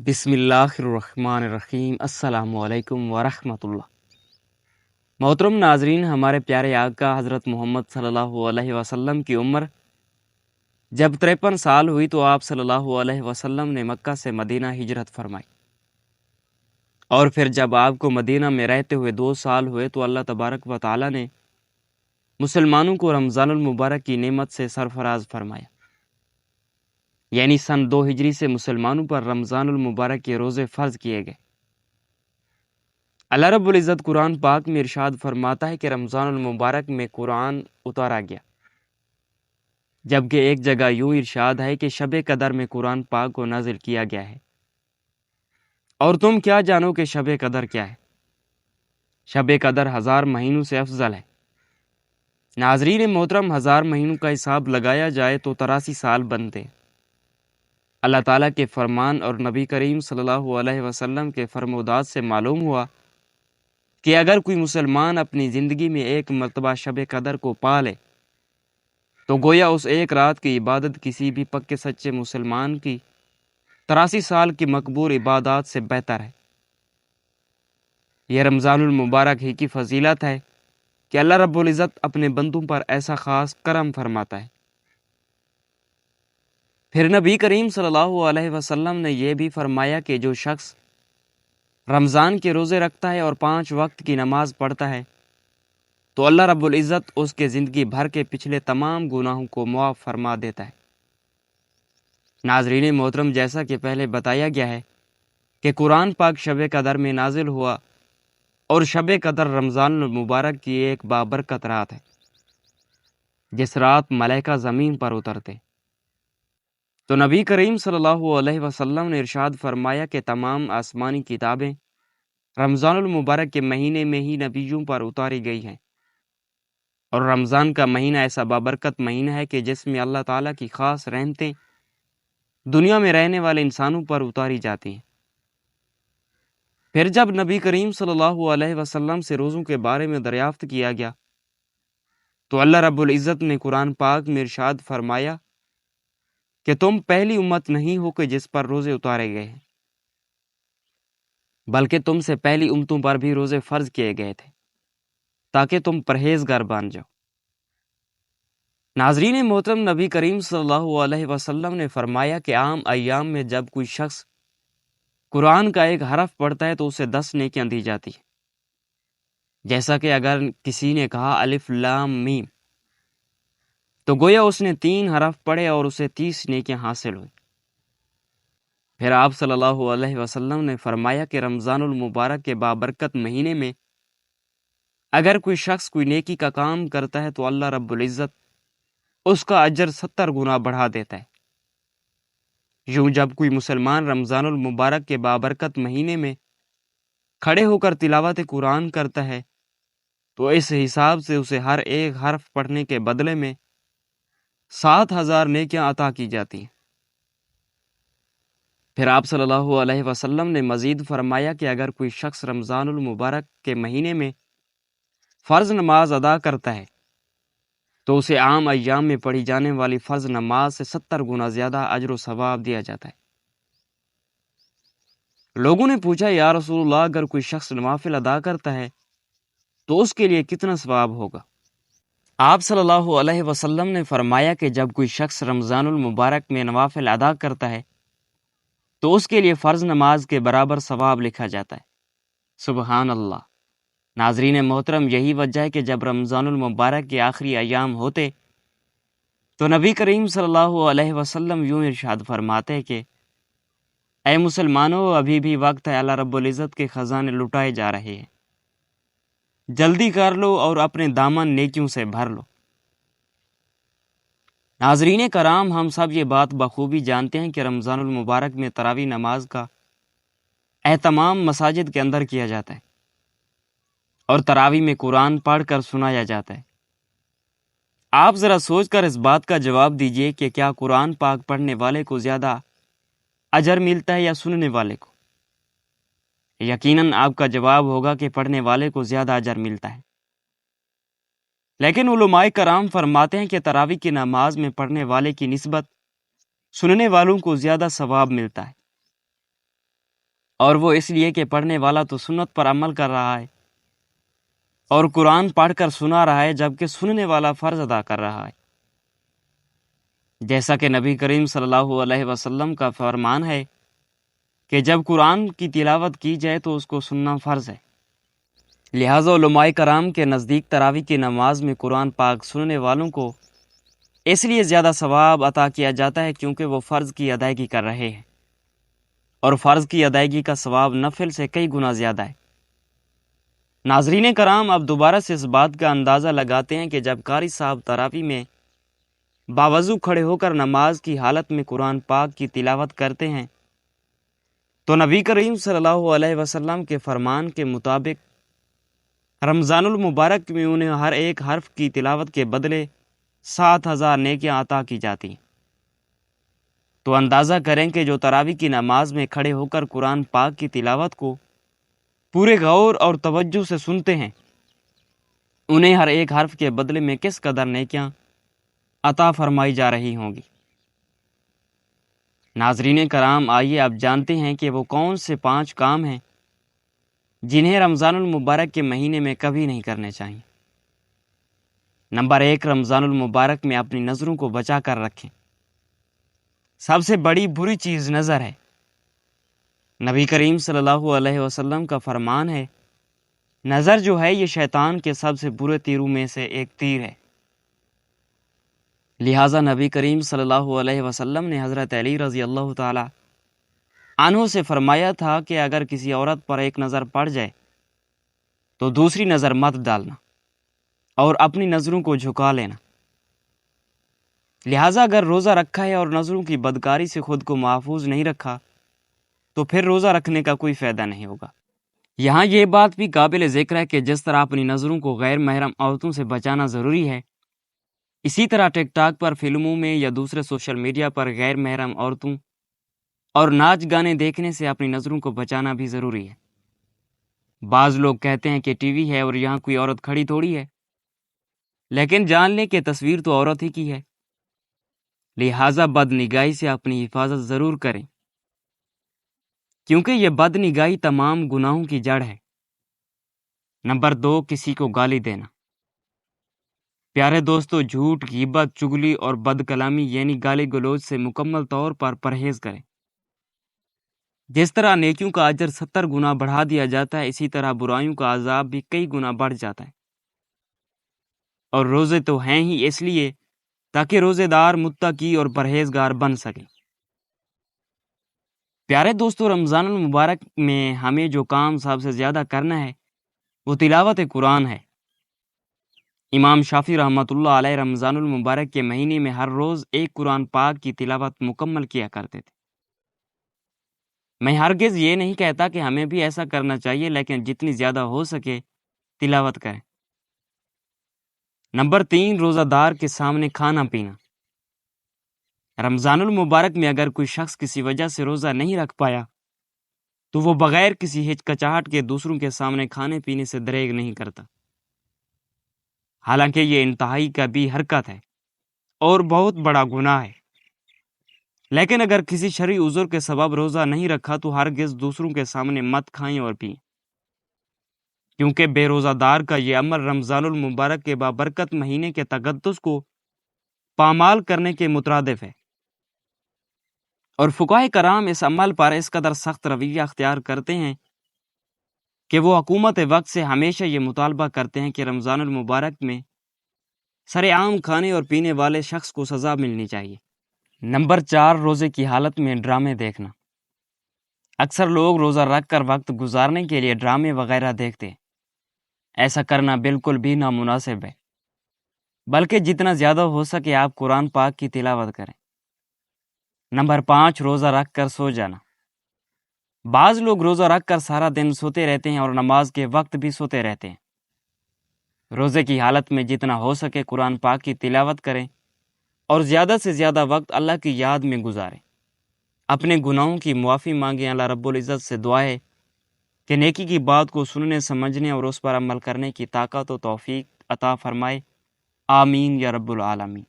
بسم اللہ الرحمن الرحیم۔ السلام علیکم ورحمۃ اللہ۔ محترم ناظرین، ہمارے پیارے آقا حضرت محمد صلی اللہ علیہ وسلم کی عمر جب 53 سال ہوئی تو آپ صلی اللہ علیہ وسلم نے مکہ سے مدینہ ہجرت فرمائی، اور پھر جب آپ کو مدینہ میں رہتے ہوئے 2 سال ہوئے تو اللہ تبارک و تعالی نے مسلمانوں کو رمضان المبارک کی نعمت سے سرفراز فرمایا، یعنی سن 2 ہجری سے مسلمانوں پر رمضان المبارک کے روزے فرض کیے گئے۔ اللہ رب العزت قرآن پاک میں ارشاد فرماتا ہے کہ رمضان المبارک میں قرآن اتارا گیا، جبکہ ایک جگہ یوں ارشاد ہے کہ شب قدر میں قرآن پاک کو نازل کیا گیا ہے، اور تم کیا جانو کہ شب قدر کیا ہے؟ شب قدر 1000 مہینوں سے افضل ہے۔ ناظرین محترم، 1000 مہینوں کا حساب لگایا جائے تو 83 سال بنتے۔ اللہ تعالیٰ کے فرمان اور نبی کریم صلی اللہ علیہ وسلم کے فرمودات سے معلوم ہوا کہ اگر کوئی مسلمان اپنی زندگی میں ایک مرتبہ شب قدر کو پا لے تو گویا اس ایک رات کی عبادت کسی بھی پکے سچے مسلمان کی 83 سال کی مقبول عبادات سے بہتر ہے۔ یہ رمضان المبارک ہی کی فضیلت ہے کہ اللہ رب العزت اپنے بندوں پر ایسا خاص کرم فرماتا ہے۔ پھر نبی کریم صلی اللہ علیہ وسلم نے یہ بھی فرمایا کہ جو شخص رمضان کے روزے رکھتا ہے اور 5 وقت کی نماز پڑھتا ہے تو اللہ رب العزت اس کے زندگی بھر کے پچھلے تمام گناہوں کو معاف فرما دیتا ہے۔ ناظرین محترم، جیسا کہ پہلے بتایا گیا ہے کہ قرآن پاک شب قدر میں نازل ہوا، اور شب قدر رمضان المبارک کی ایک بابرکت رات ہے، جس رات ملائکہ زمین پر اترتے۔ تو نبی کریم صلی اللہ علیہ وسلم نے ارشاد فرمایا کہ تمام آسمانی کتابیں رمضان المبارک کے مہینے میں ہی نبیوں پر اتاری گئی ہیں، اور رمضان کا مہینہ ایسا بابرکت مہینہ ہے کہ جس میں اللہ تعالیٰ کی خاص رحمتیں دنیا میں رہنے والے انسانوں پر اتاری جاتی ہیں۔ پھر جب نبی کریم صلی اللہ علیہ وسلم سے روزوں کے بارے میں دریافت کیا گیا تو اللہ رب العزت نے قرآن پاک میں ارشاد فرمایا کہ تم پہلی امت نہیں ہو کہ جس پر روزے اتارے گئے ہیں، بلکہ تم سے پہلی امتوں پر بھی روزے فرض کیے گئے تھے تاکہ تم پرہیزگار بن جاؤ۔ ناظرین محترم، نبی کریم صلی اللہ علیہ وسلم نے فرمایا کہ عام ایام میں جب کوئی شخص قرآن کا ایک حرف پڑھتا ہے تو اسے 10 نیکیاں دی جاتی ہیں، جیسا کہ اگر کسی نے کہا الف لام میم تو گویا اس نے 3 حرف پڑھے اور اسے 30 نیکیاں حاصل ہوئی۔ پھر آپ صلی اللہ علیہ وسلم نے فرمایا کہ رمضان المبارک کے بابرکت مہینے میں اگر کوئی شخص کوئی نیکی کا کام کرتا ہے تو اللہ رب العزت اس کا اجر 70 گنا بڑھا دیتا ہے۔ یوں جب کوئی مسلمان رمضان المبارک کے بابرکت مہینے میں کھڑے ہو کر تلاوت قرآن کرتا ہے تو اس حساب سے اسے ہر ایک حرف پڑھنے کے بدلے میں 7000 نیکیاں عطا کی جاتی ہیں۔ پھر آپ صلی اللہ علیہ وسلم نے مزید فرمایا کہ اگر کوئی شخص رمضان المبارک کے مہینے میں فرض نماز ادا کرتا ہے تو اسے عام ایام میں پڑھی جانے والی فرض نماز سے 70 گنا زیادہ اجر و ثواب دیا جاتا ہے۔ لوگوں نے پوچھا، یا رسول اللہ، اگر کوئی شخص نوافل ادا کرتا ہے تو اس کے لیے کتنا ثواب ہوگا؟ آپ صلی اللہ علیہ وسلم نے فرمایا کہ جب کوئی شخص رمضان المبارک میں نوافل ادا کرتا ہے تو اس کے لیے فرض نماز کے برابر ثواب لکھا جاتا ہے۔ سبحان اللہ۔ ناظرین محترم، یہی وجہ ہے کہ جب رمضان المبارک کے آخری ایام ہوتے تو نبی کریم صلی اللہ علیہ وسلم یوں ارشاد فرماتے کہ اے مسلمانوں، ابھی بھی وقت ہے، اللہ رب العزت کے خزانے لٹائے جا رہے ہیں، جلدی کر لو اور اپنے دامن نیکیوں سے بھر لو۔ ناظرین کرام، ہم سب یہ بات بخوبی جانتے ہیں کہ رمضان المبارک میں تراویح نماز کا اہتمام مساجد کے اندر کیا جاتا ہے، اور تراویح میں قرآن پڑھ کر سنایا جاتا ہے۔ آپ ذرا سوچ کر اس بات کا جواب دیجئے کہ کیا قرآن پاک پڑھنے والے کو زیادہ اجر ملتا ہے یا سننے والے کو؟ یقیناً آپ کا جواب ہوگا کہ پڑھنے والے کو زیادہ اجر ملتا ہے، لیکن علماء کرام فرماتے ہیں کہ تراویح کی نماز میں پڑھنے والے کی نسبت سننے والوں کو زیادہ ثواب ملتا ہے۔ اور وہ اس لیے کہ پڑھنے والا تو سنت پر عمل کر رہا ہے اور قرآن پڑھ کر سنا رہا ہے، جبکہ سننے والا فرض ادا کر رہا ہے۔ جیسا کہ نبی کریم صلی اللہ علیہ وسلم کا فرمان ہے کہ جب قرآن کی تلاوت کی جائے تو اس کو سننا فرض ہے۔ لہٰذا علماء کرام کے نزدیک تراویح کی نماز میں قرآن پاک سننے والوں کو اس لیے زیادہ ثواب عطا کیا جاتا ہے کیونکہ وہ فرض کی ادائیگی کر رہے ہیں، اور فرض کی ادائیگی کا ثواب نفل سے کئی گنا زیادہ ہے۔ ناظرین کرام، اب دوبارہ سے اس بات کا اندازہ لگاتے ہیں کہ جب قاری صاحب تراویح میں باوضو کھڑے ہو کر نماز کی حالت میں قرآن پاک کی تلاوت کرتے ہیں تو نبی کریم صلی اللہ علیہ وسلم کے فرمان کے مطابق رمضان المبارک میں انہیں ہر ایک حرف کی تلاوت کے بدلے 7,000 نیکیاں عطا کی جاتی ہیں۔ تو اندازہ کریں کہ جو تراویح کی نماز میں کھڑے ہو کر قرآن پاک کی تلاوت کو پورے غور اور توجہ سے سنتے ہیں، انہیں ہر ایک حرف کے بدلے میں کس قدر نیکیاں عطا فرمائی جا رہی ہوں گی۔ ناظرین کرام، آئیے اب جانتے ہیں کہ وہ کون سے 5 کام ہیں جنہیں رمضان المبارک کے مہینے میں کبھی نہیں کرنے چاہیے۔ نمبر 1، رمضان المبارک میں اپنی نظروں کو بچا کر رکھیں۔ سب سے بڑی بری چیز نظر ہے۔ نبی کریم صلی اللہ علیہ وسلم کا فرمان ہے، نظر جو ہے یہ شیطان کے سب سے برے تیروں میں سے ایک تیر ہے۔ لہٰذا نبی کریم صلی اللہ علیہ وسلم نے حضرت علی رضی اللہ تعالی عنہ سے فرمایا تھا کہ اگر کسی عورت پر ایک نظر پڑ جائے تو دوسری نظر مت ڈالنا اور اپنی نظروں کو جھکا لینا۔ لہٰذا اگر روزہ رکھا ہے اور نظروں کی بدکاری سے خود کو محفوظ نہیں رکھا تو پھر روزہ رکھنے کا کوئی فائدہ نہیں ہوگا۔ یہاں یہ بات بھی قابل ذکر ہے کہ جس طرح اپنی نظروں کو غیر محرم عورتوں سے بچانا ضروری ہے، اسی طرح ٹک ٹاک پر، فلموں میں یا دوسرے سوشل میڈیا پر غیر محرم عورتوں اور ناچ گانے دیکھنے سے اپنی نظروں کو بچانا بھی ضروری ہے۔ بعض لوگ کہتے ہیں کہ ٹی وی ہے اور یہاں کوئی عورت کھڑی تھوڑی ہے، لیکن جان لیں کہ تصویر تو عورت ہی کی ہے۔ لہٰذا بد نگاہی سے اپنی حفاظت ضرور کریں، کیونکہ یہ بد نگاہی تمام گناہوں کی جڑ ہے۔ نمبر 2، کسی کو گالی دینا۔ پیارے دوستو، جھوٹ، غیبت، چگلی اور بد کلامی یعنی گالی گلوچ سے مکمل طور پر پرہیز کریں۔ جس طرح نیکیوں کا اجر 70 گنا بڑھا دیا جاتا ہے، اسی طرح برائیوں کا عذاب بھی کئی گنا بڑھ جاتا ہے۔ اور روزے تو ہیں ہی اس لیے تاکہ روزے دار متقی اور پرہیزگار بن سکیں۔ پیارے دوستو، رمضان المبارک میں ہمیں جو کام سب سے زیادہ کرنا ہے وہ تلاوت قرآن ہے۔ امام شافعی رحمۃ اللہ علیہ رمضان المبارک کے مہینے میں ہر روز ایک قرآن پاک کی تلاوت مکمل کیا کرتے تھے۔ میں ہرگز یہ نہیں کہتا کہ ہمیں بھی ایسا کرنا چاہیے، لیکن جتنی زیادہ ہو سکے تلاوت کریں۔ نمبر 3، روزہ دار کے سامنے کھانا پینا۔ رمضان المبارک میں اگر کوئی شخص کسی وجہ سے روزہ نہیں رکھ پایا تو وہ بغیر کسی ہچکچاہٹ کے دوسروں کے سامنے کھانے پینے سے دریغ نہیں کرتا، حالانکہ یہ انتہائی کبیرہ حرکت ہے اور بہت بڑا گناہ ہے۔ لیکن اگر کسی شرعی عذر کے سبب روزہ نہیں رکھا تو ہرگز دوسروں کے سامنے مت کھائیں اور پئیں، کیونکہ بے روزہ دار کا یہ عمل رمضان المبارک کے بابرکت مہینے کے تقدس کو پامال کرنے کے مترادف ہے۔ اور فقہائے کرام اس عمل پر اس قدر سخت رویہ اختیار کرتے ہیں کہ وہ حکومت وقت سے ہمیشہ یہ مطالبہ کرتے ہیں کہ رمضان المبارک میں سر عام کھانے اور پینے والے شخص کو سزا ملنی چاہیے۔ نمبر 4، روزے کی حالت میں ڈرامے دیکھنا۔ اکثر لوگ روزہ رکھ کر وقت گزارنے کے لیے ڈرامے وغیرہ دیکھتے ہیں۔ ایسا کرنا بالکل بھی نامناسب ہے، بلکہ جتنا زیادہ ہو سکے آپ قرآن پاک کی تلاوت کریں۔ نمبر 5، روزہ رکھ کر سو جانا۔ بعض لوگ روزہ رکھ کر سارا دن سوتے رہتے ہیں اور نماز کے وقت بھی سوتے رہتے ہیں۔ روزے کی حالت میں جتنا ہو سکے قرآن پاک کی تلاوت کریں اور زیادہ سے زیادہ وقت اللہ کی یاد میں گزاریں۔ اپنے گناہوں کی معافی مانگیں۔ اللہ رب العزت سے دعا ہے کہ نیکی کی بات کو سننے، سمجھنے اور اس پر عمل کرنے کی طاقت و توفیق عطا فرمائے۔ آمین یا رب العالمین۔